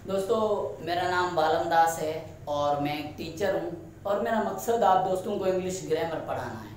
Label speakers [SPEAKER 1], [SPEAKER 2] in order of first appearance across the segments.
[SPEAKER 1] दोस्तों, मेरा नाम बालम दास है और मैं एक टीचर हूँ और मेरा मकसद आप दोस्तों को इंग्लिश ग्रामर पढ़ाना है।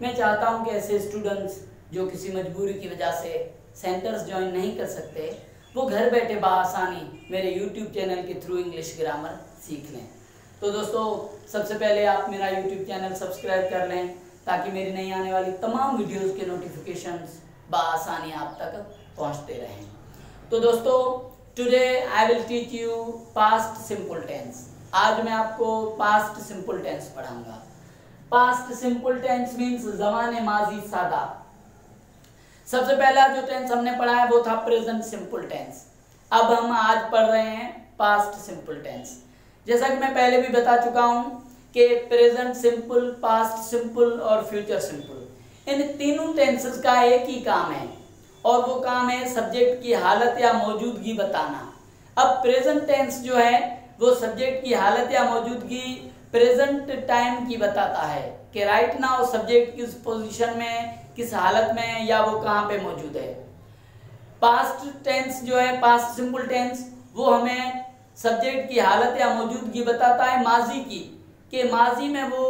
[SPEAKER 1] मैं चाहता हूँ कि ऐसे स्टूडेंट्स जो किसी मजबूरी की वजह से सेंटर्स ज्वाइन नहीं कर सकते, वो घर बैठे बआसानी मेरे यूट्यूब चैनल के थ्रू इंग्लिश ग्रामर सीख लें। तो दोस्तों, सबसे पहले आप मेरा यूट्यूब चैनल सब्सक्राइब कर लें ताकि मेरी नई आने वाली तमाम वीडियोज़ के नोटिफिकेशंस बआसानी आप तक पहुँचते रहें। तो दोस्तों, today I will teach you past simple tense. आज मैं आपको पास्ट सिंपल टेंस पढ़ाऊंगा। पास्ट सिंपल टेंस मीन्स ज़माने माजी सादा। सबसे पहला जो टेंस हमने पढ़ा है वो था प्रेजेंट सिंपल टेंस। अब हम आज पढ़ रहे हैं पास्ट सिंपल टेंस। जैसा कि मैं पहले भी बता चुका हूं कि प्रेजेंट सिंपल, पास्ट सिंपल और फ्यूचर सिंपल, इन तीनों टेंसेस का एक ही काम है और वो काम है सब्जेक्ट की हालत या मौजूदगी बताना। अब प्रेजेंट टेंस जो है वो सब्जेक्ट की हालत या मौजूदगी प्रेजेंट टाइम की बताता है कि राइट नाउ सब्जेक्ट किस पोजीशन में, किस हालत में या वो कहाँ पे मौजूद है। पास्ट टेंस जो है, पास्ट सिंपल टेंस, वो हमें सब्जेक्ट की हालत या मौजूदगी बताता है माजी की, कि माजी में वो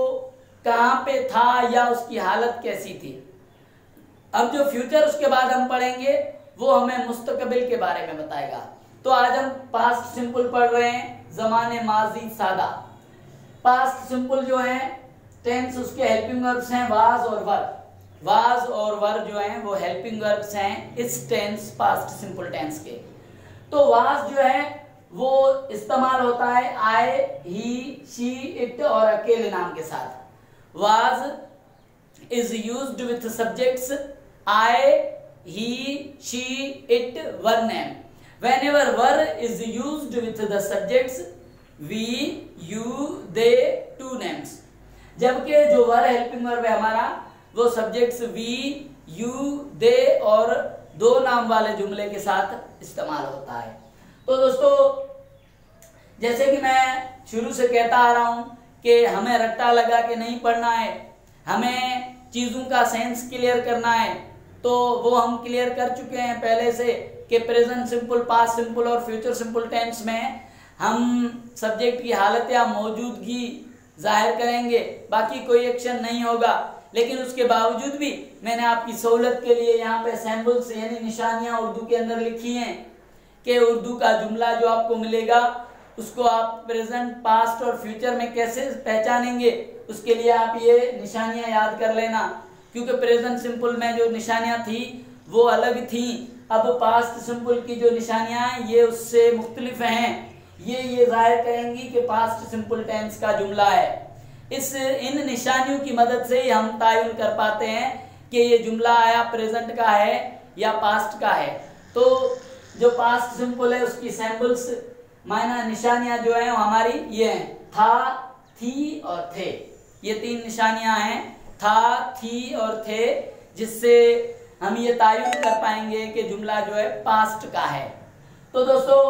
[SPEAKER 1] कहाँ पे था या उसकी हालत कैसी थी। अब जो फ्यूचर उसके बाद हम पढ़ेंगे वो हमें मुस्तकबिल के बारे में बताएगा। तो आज हम पास्ट सिंपल पढ़ रहे हैं, ज़माने माजी सादा। पास्ट सिंपल जो है टेंस, उसके हेल्पिंग वर्ब्स हैं वाज और वर। वाज और वर जो हैं वो हेल्पिंग वर्ब्स हैं इस टेंस, पास्ट सिंपल टेंस के। तो वाज जो है वो इस्तेमाल होता है आई, ही, शी, इट और अकेले नाम के साथ। Was is used with subjects I, he, she, it, one name. Whenever were is used with the subjects we, you, they, two names. जबकि जो वर हेल्पिंग वर्ब है हमारा वो सब्जेक्ट्स we, you, they और दो नाम वाले जुमले के साथ इस्तेमाल होता है। तो दोस्तों, जैसे कि मैं शुरू से कहता आ रहा हूं कि हमें रट्टा लगा के नहीं पढ़ना है, हमें चीज़ों का सेंस क्लियर करना है। तो वो हम क्लियर कर चुके हैं पहले से कि प्रेजेंट सिंपल, पास्ट सिंपल और फ्यूचर सिंपल टेंस में हम सब्जेक्ट की हालत या मौजूदगी जाहिर करेंगे, बाकी कोई एक्शन नहीं होगा। लेकिन उसके बावजूद भी मैंने आपकी सहूलत के लिए यहाँ पे सैम्पल्स यानी निशानियाँ उर्दू के अंदर लिखी हैं कि उर्दू का जुमला जो आपको मिलेगा उसको आप प्रेजेंट, पास्ट और फ्यूचर में कैसे पहचानेंगे, उसके लिए आप ये निशानियां याद कर लेना। क्योंकि प्रेजेंट सिंपल में जो निशानियां थी वो अलग थी, अब पास्ट सिंपल की जो निशानियां हैं ये उससे मुख्तलिफ हैं। ये जाहिर करेंगी कि पास्ट सिंपल टेंस का जुमला है। इन निशानियों की मदद से ही हम तायुन कर पाते हैं कि ये जुमला आया प्रेजेंट का है या पास्ट का है। तो जो पास्ट सिंपल है उसकी सैम्पल्स मायना निशानियां जो है हमारी ये हैं, था, थी और थे। ये तीन निशानियां हैं, था, थी और थे, जिससे हम ये तायुन कर पाएंगे कि जुमला जो है पास्ट का है। तो दोस्तों,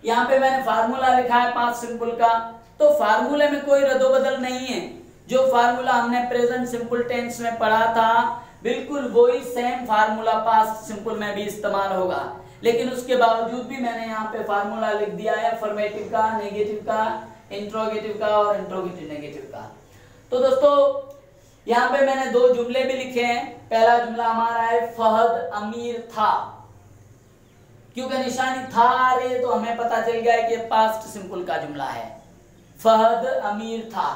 [SPEAKER 1] यहाँ पे मैंने फार्मूला लिखा है पास्ट सिंपल का। तो फार्मूले में कोई रद्दोबदल नहीं है। जो फार्मूला हमने प्रेजेंट सिंपल टेंस में पढ़ा था बिल्कुल वही सेम फार्मूला पास्ट सिंपल में भी इस्तेमाल होगा। लेकिन उसके बावजूद भी मैंने यहाँ पे फार्मूला लिख दिया है अफर्मेटिव का, नेगेटिव का, इंट्रोगेटिव का और इंट्रोगेटिव नेगेटिव का। तो दोस्तों, यहाँ पे मैंने दो जुमले भी लिखे हैं। पहला जुमला हमारा है फहद अमीर था। क्योंकि निशानी था आ रही है तो हमें पता चल गया है कि पास्ट सिंपल का जुमला है, फहद अमीर था।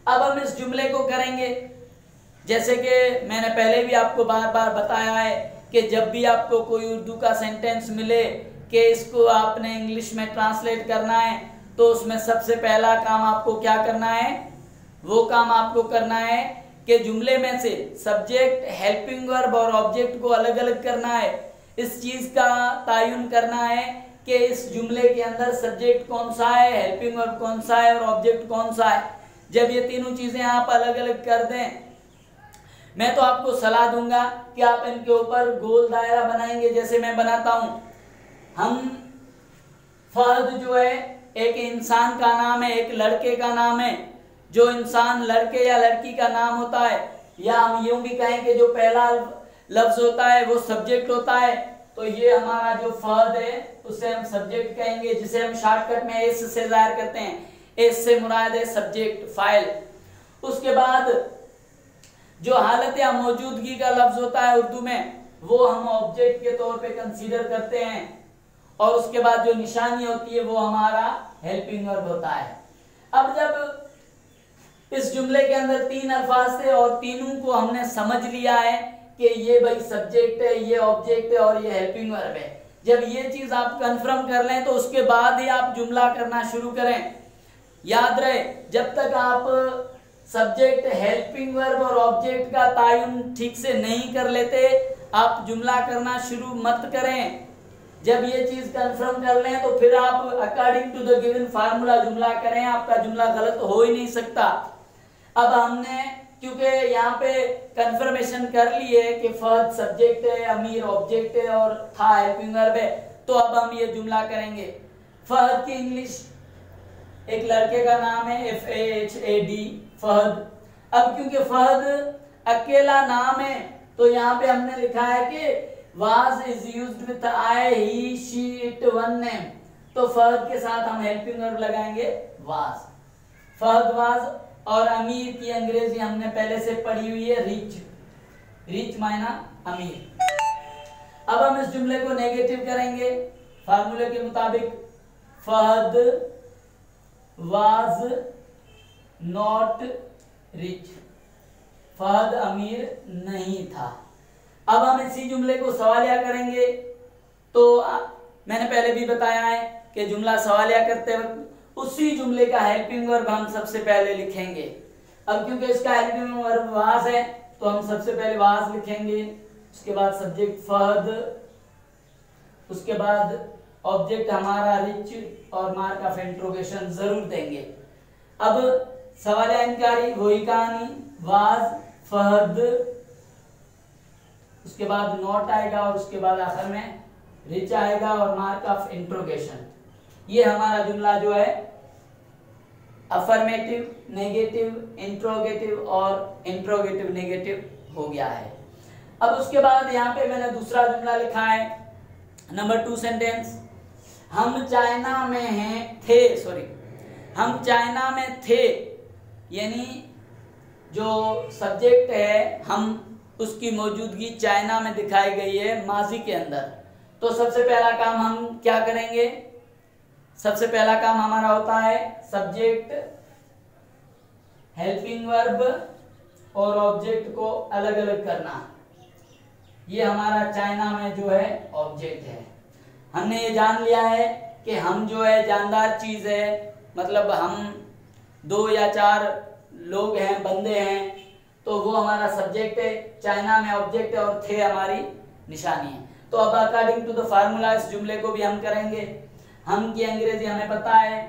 [SPEAKER 1] अब हम इस जुमले को करेंगे जैसे कि मैंने पहले भी आपको बार बार बताया है कि जब भी आपको कोई उर्दू का सेंटेंस मिले कि इसको आपने इंग्लिश में ट्रांसलेट करना है तो उसमें सबसे पहला काम आपको क्या करना है, वो काम आपको करना है कि जुमले में से सब्जेक्ट, हेल्पिंग वर्ब और ऑब्जेक्ट को अलग अलग करना है। इस चीज़ का तायुन करना है कि इस जुमले के अंदर सब्जेक्ट कौन सा है, हेल्पिंग वर्ब कौन सा है और ऑब्जेक्ट कौन सा है। जब ये तीनों चीज़ें आप अलग अलग कर दें, मैं तो आपको सलाह दूंगा कि आप इनके ऊपर गोल दायरा बनाएंगे जैसे मैं बनाता हूं। हम फर्द जो है एक इंसान का नाम है, एक लड़के का नाम है। जो इंसान लड़के या लड़की का नाम होता है, या हम यूं भी कहें कि जो पहला लफ्ज होता है वो सब्जेक्ट होता है तो ये हमारा जो फहद है उसे हम सब्जेक्ट कहेंगे, जिसे हम शॉर्टकट में एस से जाहिर करते हैं। एस से मुराद है सब्जेक्ट, फाइल। उसके बाद जो हालत या मौजूदगी का लफ्ज होता है उर्दू में, वो हम ऑब्जेक्ट के तौर पे कंसीडर करते हैं। और उसके बाद जो निशानी होती है वो हमारा हेल्पिंग वर्ब होता है। अब जब इस जुमले के अंदर 3 अल्फाज थे और तीनों को हमने समझ लिया है कि ये भाई सब्जेक्ट है, ये ऑब्जेक्ट है और ये हेल्पिंग वर्ब है, जब ये चीज आप कंफर्म कर लें तो उसके बाद ही आप जुमला करना शुरू करें। याद रहे, जब तक आप सब्जेक्ट, हेल्पिंग वर्ब और ऑब्जेक्ट का तायुन ठीक से नहीं कर लेते, आप जुमला करना शुरू मत करें। जब ये चीज कंफर्म कर लें तो फिर आप according to the given formula जुमला करें, आपका जुमला गलत हो ही नहीं सकता। अब हमने क्योंकि यहाँ पे कंफर्मेशन कर ली है कि फहद सब्जेक्ट है, अमीर ऑब्जेक्ट है और था हेल्पिंग वर्ब है, तो अब हम ये जुमला करेंगे। फहद की इंग्लिश, एक लड़के का नाम है FAHAD, फहद। अब क्योंकि फहद अकेला नाम है तो यहाँ पे हमने लिखा है कि was is used with I, he, she, it, one name। तो फहद के साथ हम हेल्पिंग वर्ब लगाएंगे was। फहद was। और अमीर की अंग्रेजी हमने पहले से पढ़ी हुई है रिच। रिच मायना अमीर। अब हम इस जुमले को नेगेटिव करेंगे फार्मूले के मुताबिक। Fahad was not rich, Fahad अमीर नहीं था। अब हम इसी जुमले को सवालिया करेंगे। तो मैंने पहले भी बताया है कि जुमला सवालिया करते वक्त उसी जुमले का हेल्पिंग वर्ब हम सबसे पहले लिखेंगे। अब क्योंकि इसका हेल्पिंग वर्ब वाज है तो हम सबसे पहले वाज लिखेंगे, उसके बाद सब्जेक्ट फहद, उसके बाद ऑब्जेक्ट हमारा रिच और मार्क ऑफ इंट्रोगेशन जरूर देंगे। अब सवालिया इनकारी वही कहानी, वाज, फहद, उसके बाद नॉट आएगा और उसके बाद आखिर में रिच आएगा और मार्क ऑफ इंट्रोगेशन। ये हमारा जुमला जो है अफर्मेटिव, नेगेटिव, इंट्रोगेटिव और इंट्रोगेटिव नेगेटिव हो गया है। अब उसके बाद यहाँ पे मैंने दूसरा जुमला लिखा है, नंबर 2 सेंटेंस। हम चाइना में हैं थे, सॉरी, हम चाइना में थे, यानी जो सब्जेक्ट है हम, उसकी मौजूदगी चाइना में दिखाई गई है माजी के अंदर। तो सबसे पहला काम हम क्या करेंगे? सबसे पहला काम हमारा होता है सब्जेक्ट, हेल्पिंग वर्ब और ऑब्जेक्ट को अलग अलग करना। ये हमारा चाइना में जो है ऑब्जेक्ट है। हमने ये जान लिया है कि हम जो है जानदार चीज है, मतलब हम 2 या 4 लोग हैं, बंदे हैं, तो वो हमारा सब्जेक्ट है, चाइना में ऑब्जेक्ट है और थे हमारी निशानी है। तो अब अकॉर्डिंग टू द फार्मूला इस जुमले को भी हम करेंगे। हम की अंग्रेजी हमें पता है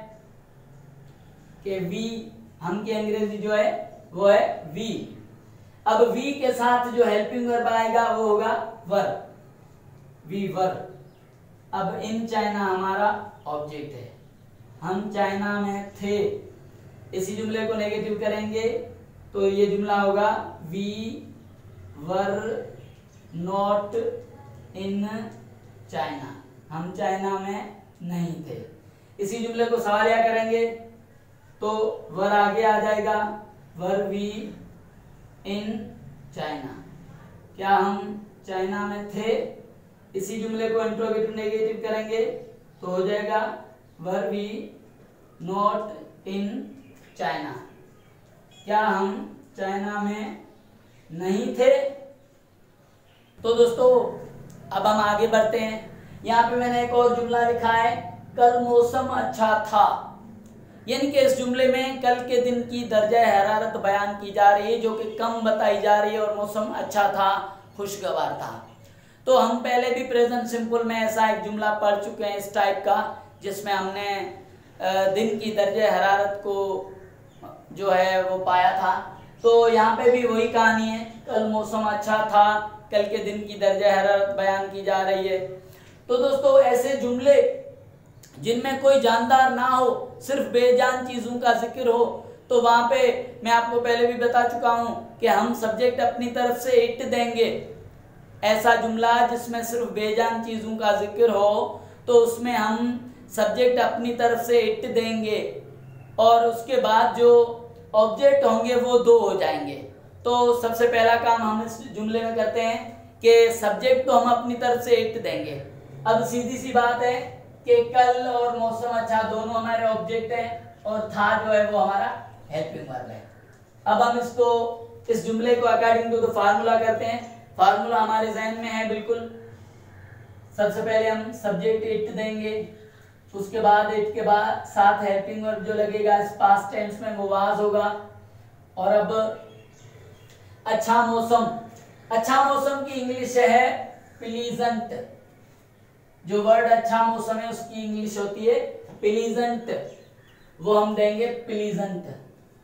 [SPEAKER 1] कि वी, हम की अंग्रेजी जो है वो है वी। अब वी के साथ जो हेल्पिंग वर्ब आएगा वो होगा वर, वी वर। अब इन चाइना हमारा ऑब्जेक्ट है, हम चाइना में थे। इसी जुमले को नेगेटिव करेंगे तो ये जुमला होगा we were not in China, हम चाइना में नहीं थे। इसी जुमले को सवालिया करेंगे तो वर आगे आ जाएगा, वर वी इन चाइना, क्या हम चाइना में थे। इसी जुमले को इंट्रोगेटिव नेगेटिव करेंगे तो हो जाएगा were we not in China, क्या हम चाइना में नहीं थे। तो दोस्तों अब हम आगे बढ़ते हैं। यहाँ पे मैंने एक और जुमला लिखा है, कल मौसम अच्छा था, यानी कि इस जुमले में कल के दिन की दर्जा हरारत बयान की जा रही है जो कि कम बताई जा रही है और मौसम अच्छा था, खुशगवार था। तो हम पहले भी प्रेजेंट सिंपल में ऐसा एक जुमला पढ़ चुके हैं इस टाइप का, जिसमें हमने दिन की दर्जा हरारत को जो है वो पाया था। तो यहाँ पे भी वही कहानी है, कल मौसम अच्छा था, कल के दिन की दर्जा हरारत बयान की जा रही है। तो दोस्तों ऐसे जुमले जिनमें कोई जानदार ना हो, सिर्फ बेजान चीजों का जिक्र हो, तो वहां पे मैं आपको पहले भी बता चुका हूं कि हम सब्जेक्ट अपनी तरफ से इट देंगे, ऐसा जुमला जिसमें सिर्फ बेजान चीजों का जिक्र हो तो उसमें हम सब्जेक्ट अपनी तरफ से इट देंगे और उसके बाद जो ऑब्जेक्ट होंगे वो दो हो जाएंगे। तो सबसे पहला काम हम इस जुमले में करते हैं कि सब्जेक्ट तो हम अपनी तरफ से इट देंगे। अब सीधी सी बात है कि कल और मौसम अच्छा दोनों हमारे ऑब्जेक्ट हैं और था जो है वो हमारा हेल्पिंग वर्ब है। अब हम इस जुमले को अकॉर्डिंग टू द फार्मूला करते हैं। फार्मूला हमारे जहन में है बिल्कुल। सबसे पहले हम सब्जेक्ट इट देंगे, उसके बाद इट के बाद साथ हेल्पिंग वर्ब जो लगेगा इस पास्ट टेंस में वो वाज होगा। और अब अच्छा मौसम की इंग्लिश है प्लीजेंट। जो वर्ड अच्छा मौसम है उसकी इंग्लिश होती है प्लीजेंट, वो हम देंगे प्लीजेंट,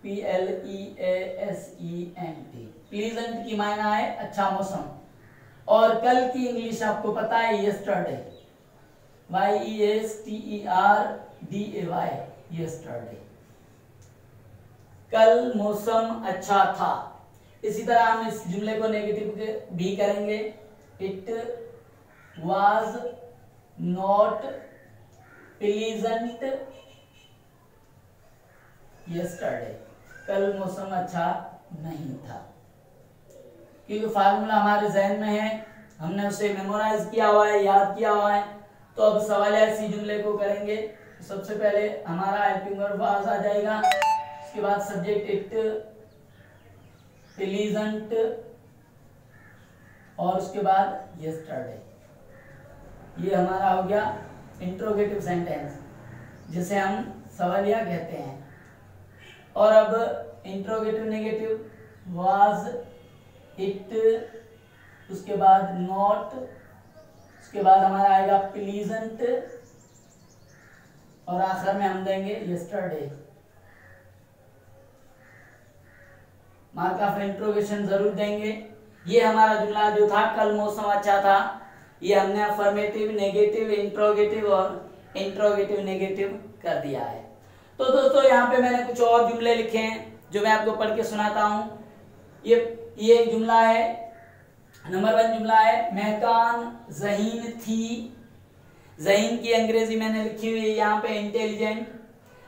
[SPEAKER 1] PLEASENT। प्लीजेंट की मायना है अच्छा मौसम। और कल की इंग्लिश आपको पता है यस्टरडे, YESTERDAY, यस्टरडे। कल मौसम अच्छा था। इसी तरह हम इस जुमले को नेगेटिव भी करेंगे। It was not pleasant yesterday, कल मौसम अच्छा नहीं था। क्योंकि फार्मूला हमारे जहन में है, हमने उसे मेमोराइज किया हुआ है, याद किया हुआ है। तो अब सवालिया इसी जुमले को करेंगे। सबसे पहले हमारा हेल्पिंग वर्ब वाज आ जाएगा, उसके बाद सब्जेक्ट इट प्लीजेंट और उसके बाद यस्टरडे। ये हमारा हो गया इंट्रोगेटिव सेंटेंस जिसे हम सवालिया कहते हैं। और अब इंट्रोगेटिव नेगेटिव वाज इट, उसके बाद नॉट, उसके बाद हमारा आएगा प्लीजेंट और आखिर में हम देंगे यस्टरडे। मार्क ऑफ इंट्रोगेशन जरूर देंगे। ये हमारा जुमला जो था कल मौसम अच्छा था, ये हमने अफर्मेटिव, नेगेटिव, इंट्रोगेटिव और इंट्रोगेटिव नेगेटिव कर दिया है। तो दोस्तों यहाँ पे मैंने कुछ और जुमले लिखे हैं जो मैं आपको पढ़ के सुनाता हूँ। ये जुमला है, नंबर 1 जुमला है, महकान ज़हीन थी। ज़हीन की अंग्रेजी मैंने लिखी हुई है यहाँ पे इंटेलिजेंट।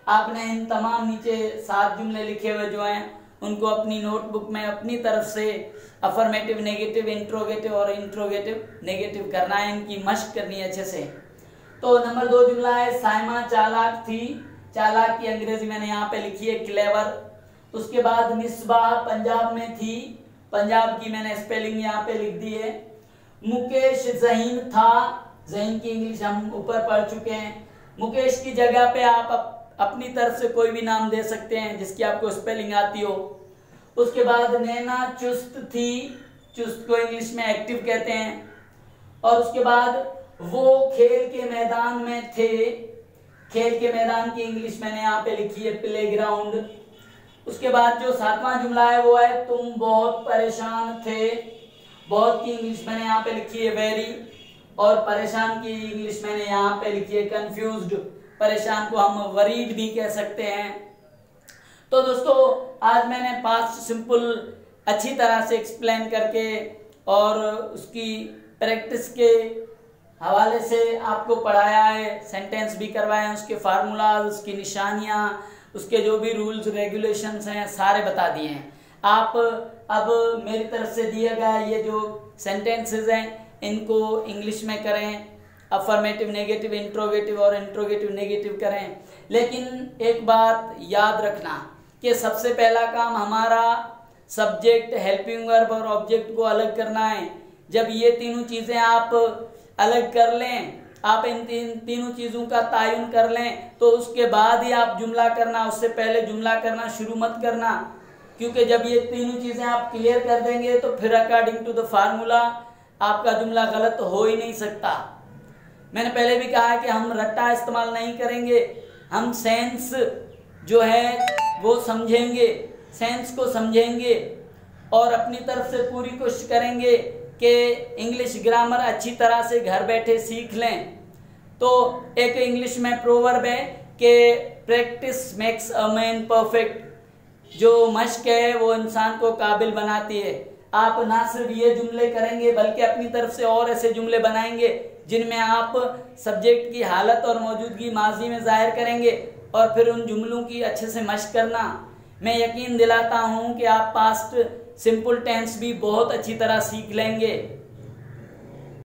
[SPEAKER 1] आपने इन तमाम नीचे 7 जुमले लिखे हुए जो हैं उनको अपनी नोटबुक में अपनी तरफ से अफर्मेटिव, नेगेटिव, इंट्रोगेटिव और इंट्रोगेटिव नेगेटिव करना है, इनकी मश्क करनी है अच्छे से। तो नंबर 2 जुमला है, साइमा चालाक थी। चालाक की अंग्रेजी मैंने यहाँ पे लिखी है क्लेवर। उसके बाद मिसबा पंजाब में थी, पंजाब की मैंने स्पेलिंग यहाँ पे लिख दी है। मुकेश ज़हीन था, ज़हीन की इंग्लिश हम ऊपर पढ़ चुके हैं। मुकेश की जगह पे आप अपनी तरफ से कोई भी नाम दे सकते हैं जिसकी आपको स्पेलिंग आती हो। उसके बाद नैना चुस्त थी, चुस्त को इंग्लिश में एक्टिव कहते हैं। और उसके बाद वो खेल के मैदान में थे, खेल के मैदान की इंग्लिश मैंने यहाँ पे लिखी है प्लेग्राउंड। उसके बाद जो 7वां जुमला है वो है तुम बहुत परेशान थे। बहुत की इंग्लिश मैंने यहाँ पे लिखी है वेरी, और परेशान की इंग्लिश मैंने यहाँ पे लिखी है कंफ्यूज्ड। परेशान को हम वरीड भी कह सकते हैं। तो दोस्तों आज मैंने पास्ट सिंपल अच्छी तरह से एक्सप्लेन करके और उसकी प्रैक्टिस के हवाले से आपको पढ़ाया है, सेंटेंस भी करवाए हैं, उसके फार्मूलाज, उसकी निशानियाँ, उसके जो भी रूल्स रेगुलेशंस हैं सारे बता दिए हैं। आप अब मेरी तरफ से दिए गए ये जो सेंटेंसेस हैं इनको इंग्लिश में करें, अफर्मेटिव, नेगेटिव, इंट्रोगेटिव और इंट्रोगेटिव नेगेटिव करें। लेकिन एक बात याद रखना कि सबसे पहला काम हमारा सब्जेक्ट, हेल्पिंग वर्ब और ऑब्जेक्ट को अलग करना है। जब ये तीनों चीज़ें आप अलग कर लें, आप इन तीनों चीज़ों का तायुन कर लें तो उसके बाद ही आप जुमला करना, उससे पहले जुमला करना शुरू मत करना। क्योंकि जब ये तीनों चीज़ें आप क्लियर कर देंगे तो फिर अकॉर्डिंग टू द फार्मूला आपका जुमला गलत हो ही नहीं सकता। मैंने पहले भी कहा है कि हम रट्टा इस्तेमाल नहीं करेंगे, हम सेंस जो है वो समझेंगे, सेंस को समझेंगे और अपनी तरफ से पूरी कोशिश करेंगे कि इंग्लिश ग्रामर अच्छी तरह से घर बैठे सीख लें। तो एक इंग्लिश में प्रोवर्ब है कि practice makes a man perfect. जो मश्क है वो इंसान को काबिल बनाती है। आप ना सिर्फ ये जुमले करेंगे बल्कि अपनी तरफ से और ऐसे जुमले बनाएंगे जिनमें आप सब्जेक्ट की हालत और मौजूदगी माजी में जाहिर करेंगे और फिर उन जुमलों की अच्छे से मशक करना। मैं यकीन दिलाता हूँ कि आप पास्ट सिंपल टेंस भी बहुत अच्छी तरह सीख लेंगे।